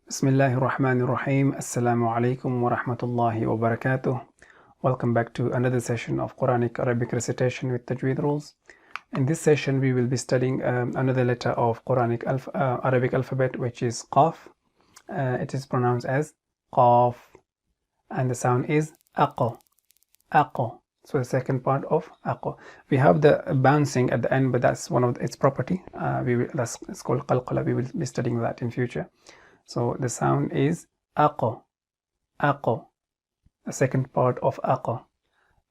Bismillahir Rahmanir Rahim. Assalamu alaikum wa rahmatullahi wa barakatuh. Welcome back to another session of Quranic Arabic Recitation with Tajweed Rules. In this session, we will be studying another letter of Quranic Arabic alphabet, which is Qaaf. It is pronounced as Qaaf, and the sound is Aqo. Aqo. So the second part of Aqo. We have the bouncing at the end, but that's one of its property. It's called Qalqala. We will be studying that in future. So the sound is Aqo, Aqo, the second part of Aqo,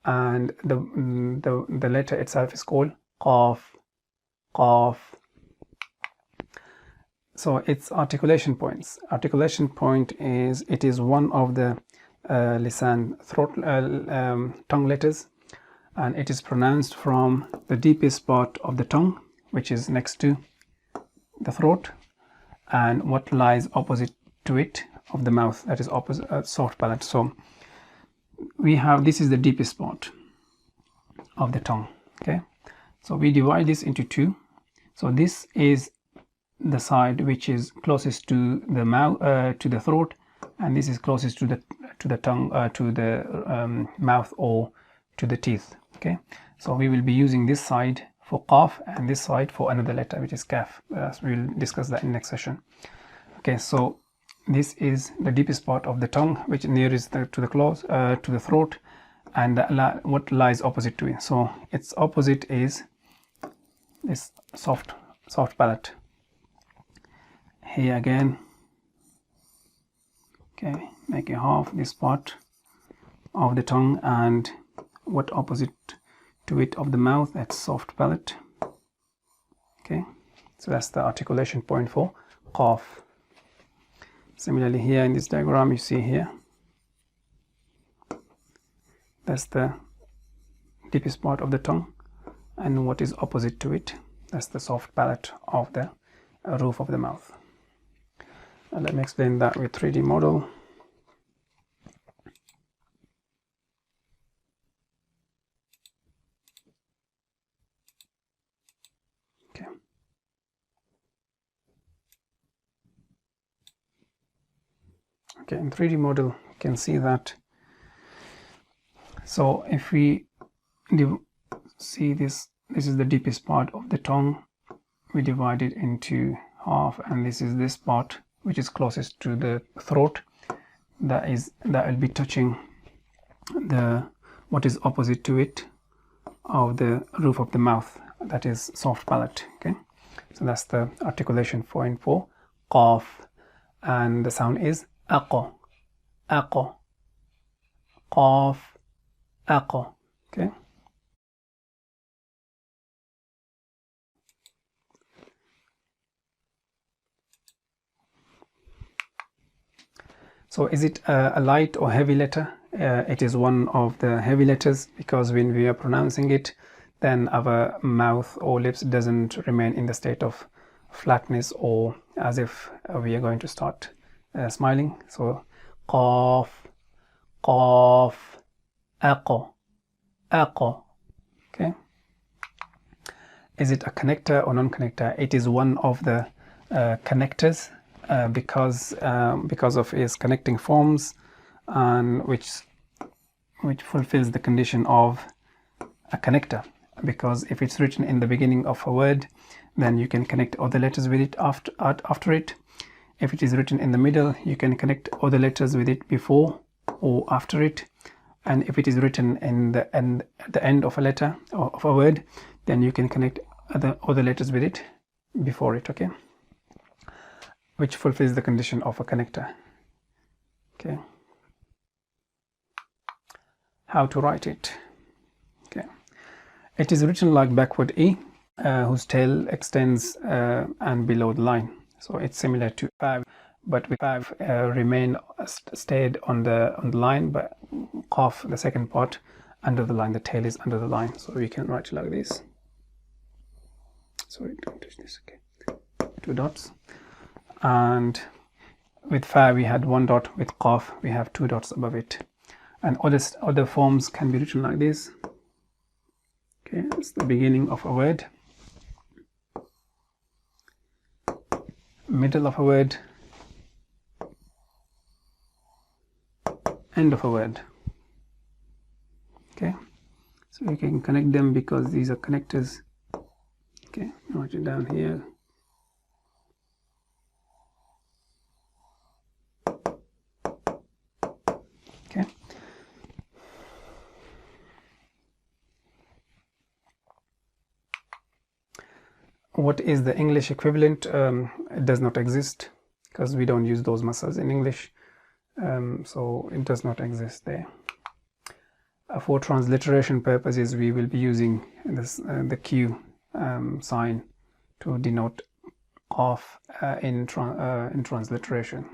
and the letter itself is called Qaaf, Qaaf. So its articulation points. Articulation point is it is one of the lisan throat tongue letters, and it is pronounced from the deepest part of the tongue, which is next to the throat, and what lies opposite to it of the mouth, that is opposite soft palate. So we have, this is the deepest part of the tongue. Okay, so we divide this into two. So this is the side which is closest to the mouth, to the throat, and this is closest to the tongue, to the mouth or to the teeth. Okay, so we will be using this side for Qaaf and this side for another letter, which is Qaf. So we'll discuss that in next session. Okay, so this is the deepest part of the tongue, which nearest to the throat, and what lies opposite to it. So its opposite is this soft palate. Here again. Okay, make a half this part of the tongue, and what opposite to it of the mouth, that's soft palate. Okay, so that's the articulation point for Qaaf. Similarly, here in this diagram, you see here, that's the deepest part of the tongue, and what is opposite to it, that's the soft palate of the roof of the mouth. Now let me explain that with 3D model. Okay, in 3D model, you can see that. So if we see this is the deepest part of the tongue. We divide it into half, and this is this part which is closest to the throat. That will be touching what is opposite to it of the roof of the mouth. That is soft palate. Okay, so that's the articulation point for Qaaf, and the sound is Aqo, Aqo, Qaaf, Aqo. Okay. So is it a light or heavy letter? It is one of the heavy letters, because when we are pronouncing it, then our mouth or lips doesn't remain in the state of flatness or as if we are going to start smiling. So Qaaf, Qaaf, Aqo, Aqo. Okay. Is it a connector or non-connector? It is one of the connectors, because of its connecting forms, and which fulfills the condition of a connector. Because if it's written in the beginning of a word, then you can connect other letters with it after it. If it is written in the middle, you can connect other letters with it before or after it. And if it is written at the end of a letter or of a word, then you can connect other letters with it before it. Okay, which fulfills the condition of a connector. Okay, how to write it? Okay, it is written like backward E, whose tail extends and below the line. So it's similar to 5, but with 5 remain stayed on the line, but Qaaf, the second part, under the line. The tail is under the line, so we can write it like this. Sorry, don't touch this. Okay, 2 dots. And with 5 we had 1 dot. With Qaaf we have 2 dots above it. And other forms can be written like this. Okay, it's the beginning of a word, middle of a word, end of a word. Okay, so you can connect them because these are connectors. Okay, write it down here. Okay. What is the English equivalent? It does not exist because we don't use those masas in English, so it does not exist there. For transliteration purposes, we will be using this, the Q sign to denote Qaaf in transliteration.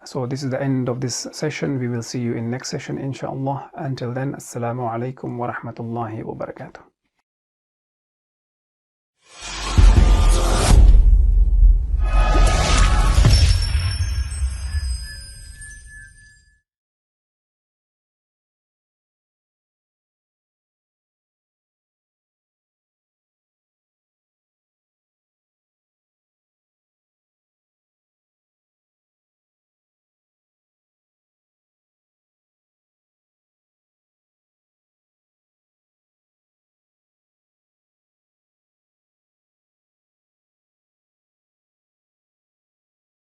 So this is the end of this session. We will see you in next session, inshallah. Until then, assalamu alaikum wa rahmatullahi wa barakatuh.